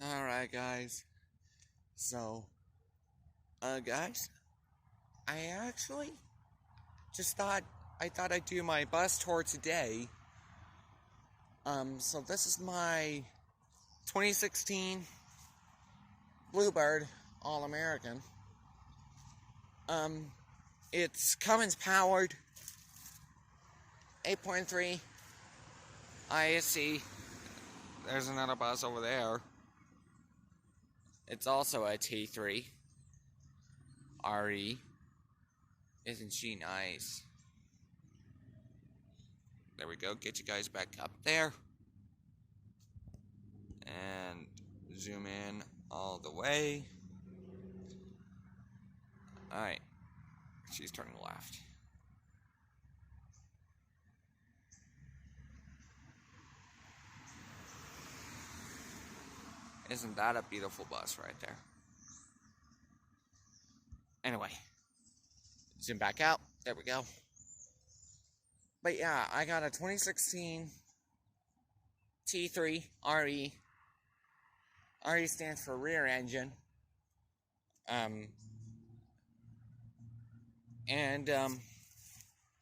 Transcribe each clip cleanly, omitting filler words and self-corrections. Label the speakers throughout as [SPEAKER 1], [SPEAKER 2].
[SPEAKER 1] Alright, guys. So, guys, I actually just thought I'd do my bus tour today. So this is my 2016 Bluebird All-American. It's Cummins powered, 8.3 ISC. There's another bus over there. It's also a T3RE. Isn't she nice? There we go. Get you guys back up there. And zoom in all the way. Alright. She's turning left. Isn't that a beautiful bus right there? Anyway, zoom back out. There we go. But yeah, I got a 2016 T3RE. RE stands for rear engine.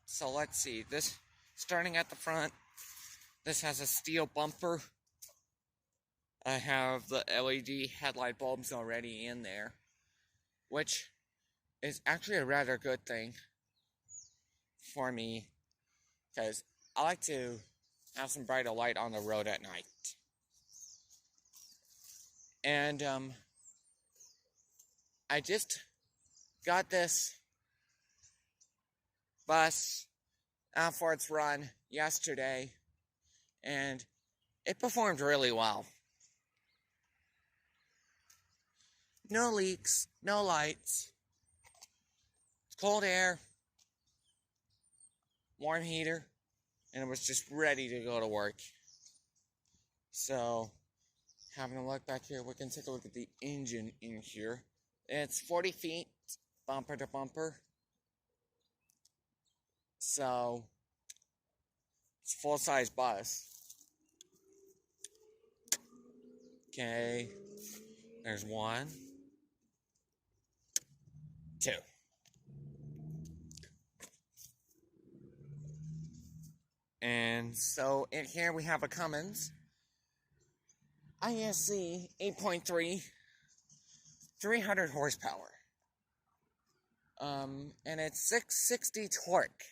[SPEAKER 1] So let's see. This, starting at the front, this has a steel bumper. I have the LED headlight bulbs already in there, which is actually a rather good thing for me, because I like to have some brighter light on the road at night. And I just got this bus out for its run yesterday, and it performed really well. No leaks, no lights, cold air, warm heater, and it was just ready to go to work. So, having a look back here, we can take a look at the engine in here. It's 40 feet, bumper to bumper. So, it's a full-size bus. Okay, there's one, two. And so in here we have a Cummins ISC 8.3, 300 horsepower. And it's 660 torque.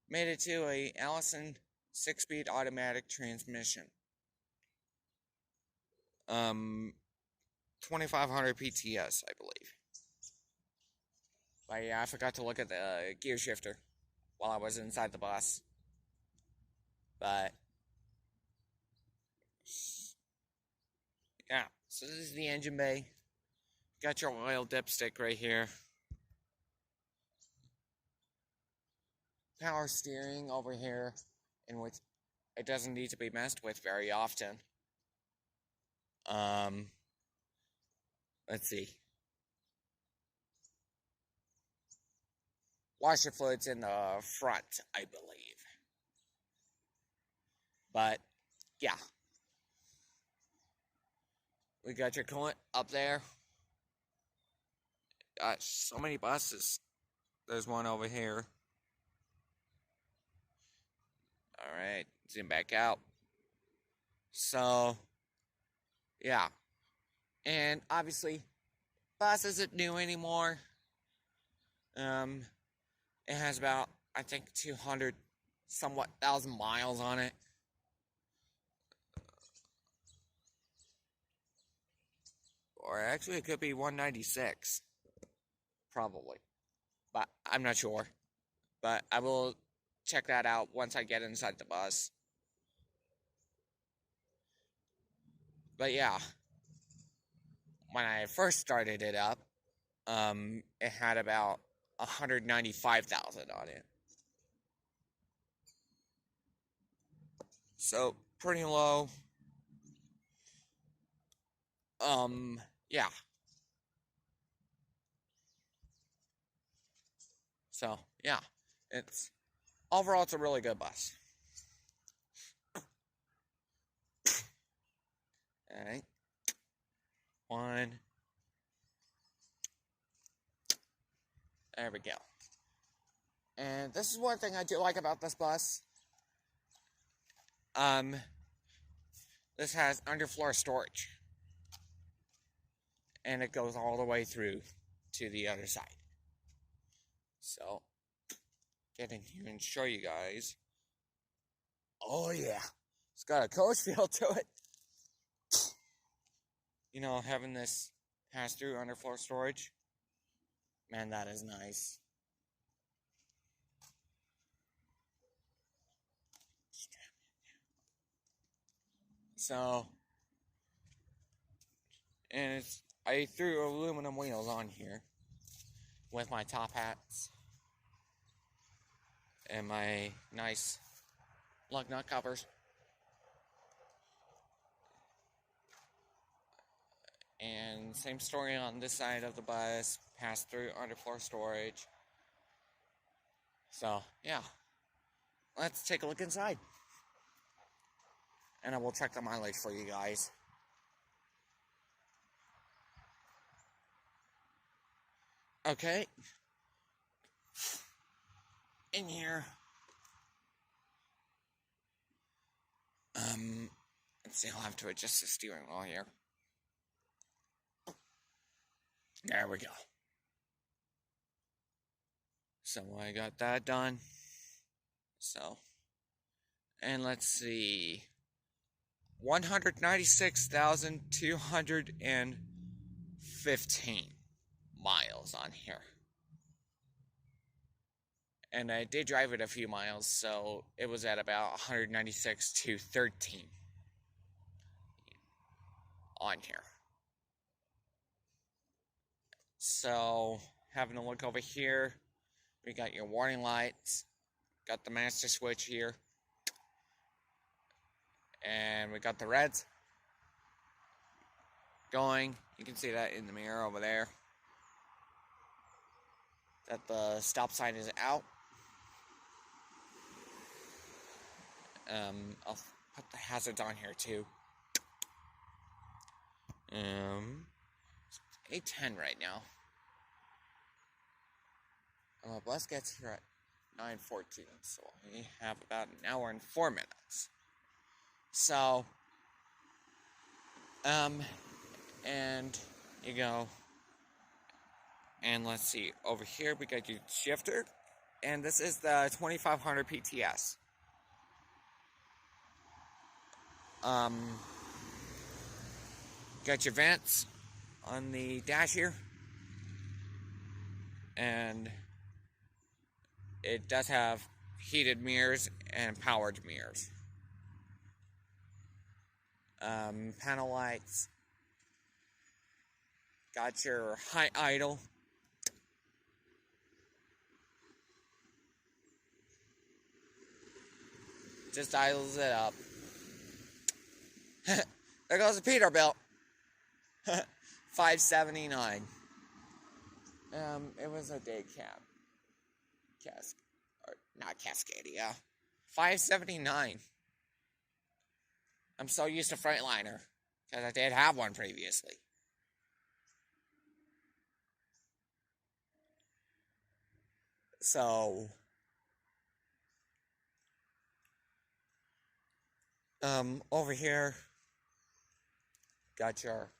[SPEAKER 1] Made it to a Allison 6-speed automatic transmission. 2500 PTS, I believe. But yeah, I forgot to look at the gear shifter while I was inside the bus. But yeah, so this is the engine bay. Got your oil dipstick right here. Power steering over here, in which it doesn't need to be messed with very often. Let's see. Washer fluids in the front, I believe. But, yeah. We got your coolant up there. Got so many buses. There's one over here. Alright, zoom back out. So, yeah. And obviously, bus isn't new anymore. It has about, I think, 200 somewhat thousand miles on it. Or actually, it could be 196. Probably. But I'm not sure. But I will check that out once I get inside the bus. But yeah. When I first started it up, it had about 195,000 on it. So, pretty low. Yeah. So, yeah. Overall, it's a really good bus. Alright. One. There we go. And this is one thing I do like about this bus. This has underfloor storage. And it goes all the way through to the other side. So, get in here and show you guys. Oh yeah, it's got a coach feel to it. You know, having this pass through underfloor storage, man, that is nice. So, and I threw aluminum wheels on here with my top hats and my nice lug nut covers. And same story on this side of the bus, pass through underfloor storage. So, yeah. Let's take a look inside. And I will check the mileage for you guys. Okay. In here. Let's see, I'll have to adjust the steering wheel here. There we go. So I got that done. So, and let's see. 196,215 miles on here. And I did drive it a few miles, so it was at about 196,213 on here. So, having a look over here, we got your warning lights, got the master switch here, and we got the reds going. You can see that in the mirror over there, that the stop sign is out. I'll put the hazards on here too. It's 8:10 right now. The bus gets here at 9:14, so we have about an hour and 4 minutes. So, and you go, and let's see, over here we got your shifter, and this is the 2500 PTS. Got your vents on the dash here, and it does have heated mirrors and powered mirrors. Panel lights. Got your high idle. Just idles it up. There goes the Peterbilt. $5.79. It was a day cab. Not Cascadia. $5.79. I'm so used to Freightliner, because I did have one previously. So, over here, got your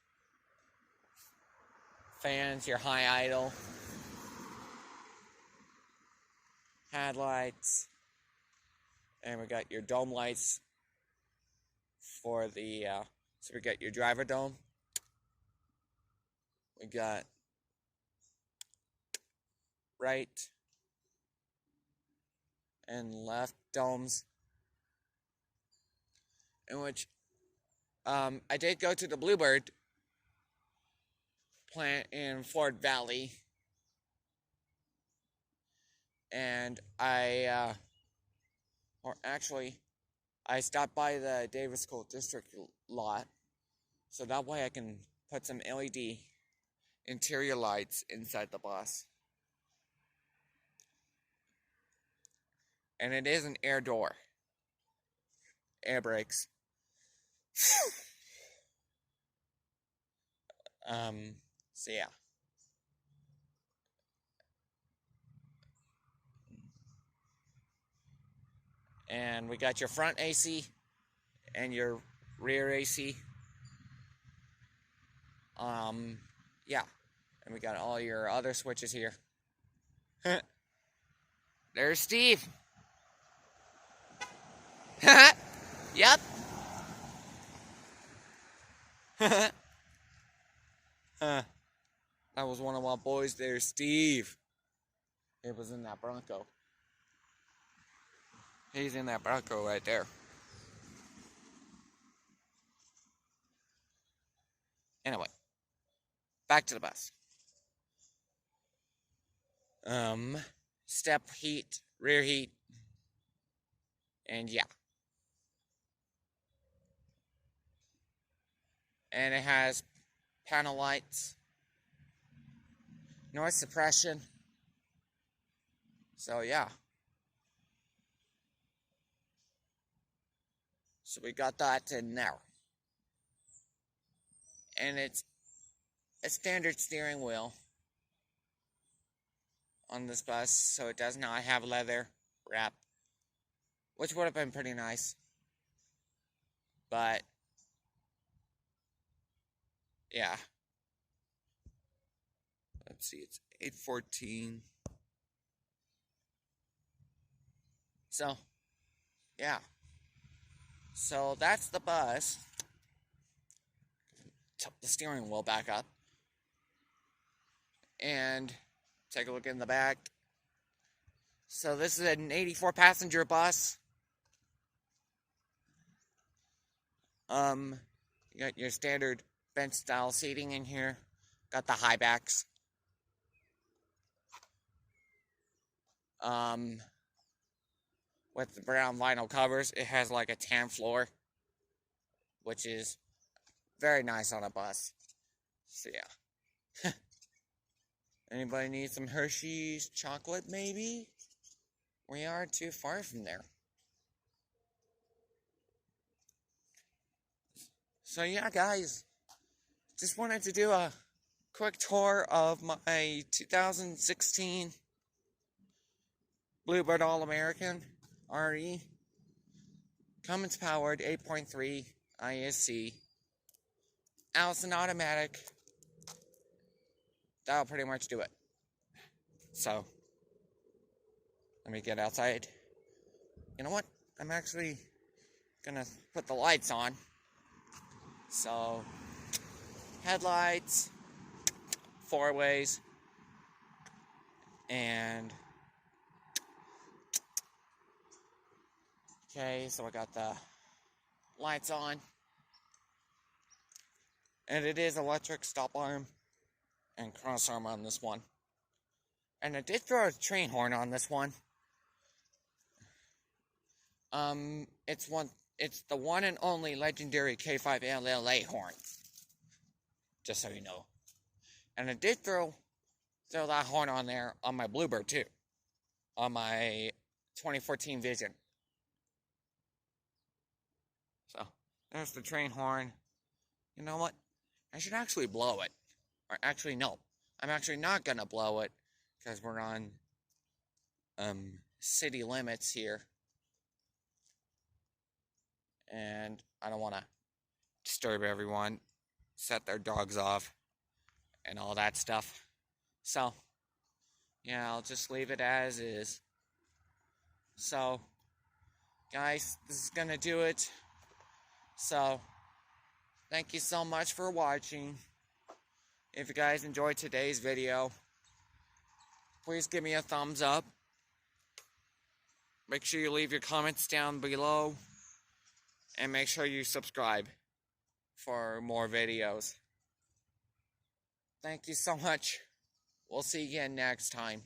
[SPEAKER 1] fans, your high idle, headlights, and we got your dome lights for the, so we got your driver dome, we got right and left domes, in which, I did go to the Bluebird plant in Ford Valley, and I stopped by the Davis School District lot, so that way I can put some LED interior lights inside the bus. And it is an air door. Air brakes. So yeah. And we got your front AC and your rear AC. Yeah. And we got all your other switches here. There's Steve. Yep. That was one of my boys there, Steve. He was in that Bronco. He's in that Bronco right there. Anyway, back to the bus. Step heat, rear heat, and yeah. And it has panel lights, noise suppression. So yeah. So we got that in there. And it's a standard steering wheel on this bus, so it does not have leather wrap, which would have been pretty nice. But yeah. Let's see, it's 8:14. So, yeah. So that's the bus. Tilt the steering wheel back up. And take a look in the back. So this is an 84 passenger bus. You got your standard bench style seating in here. Got the high backs. With the brown vinyl covers, it has like a tan floor, which is very nice on a bus. So yeah. Anybody need some Hershey's chocolate maybe? We aren't too far from there. So yeah, guys, just wanted to do a quick tour of my 2016 Bluebird All-American RE, Cummins powered 8.3 ISC, Allison automatic. That'll pretty much do it. So, let me get outside. You know what? I'm actually gonna put the lights on. So, headlights, four ways, and okay, so I got the lights on, and it is electric stop arm and cross arm on this one, and I did throw a train horn on this one. It's the one and only legendary K5LLA horn, just so you know. And I did throw that horn on there on my Bluebird too, on my 2014 Vision. So, there's the train horn. You know what? I should actually blow it. Or actually, no. I'm actually not gonna blow it, because we're on, city limits here. And I don't want to disturb everyone, set their dogs off, and all that stuff. So, yeah, I'll just leave it as is. So, guys, this is gonna do it. So, thank you so much for watching. If you guys enjoyed today's video, please give me a thumbs up. Make sure you leave your comments down below. And make sure you subscribe for more videos. Thank you so much. We'll see you again next time.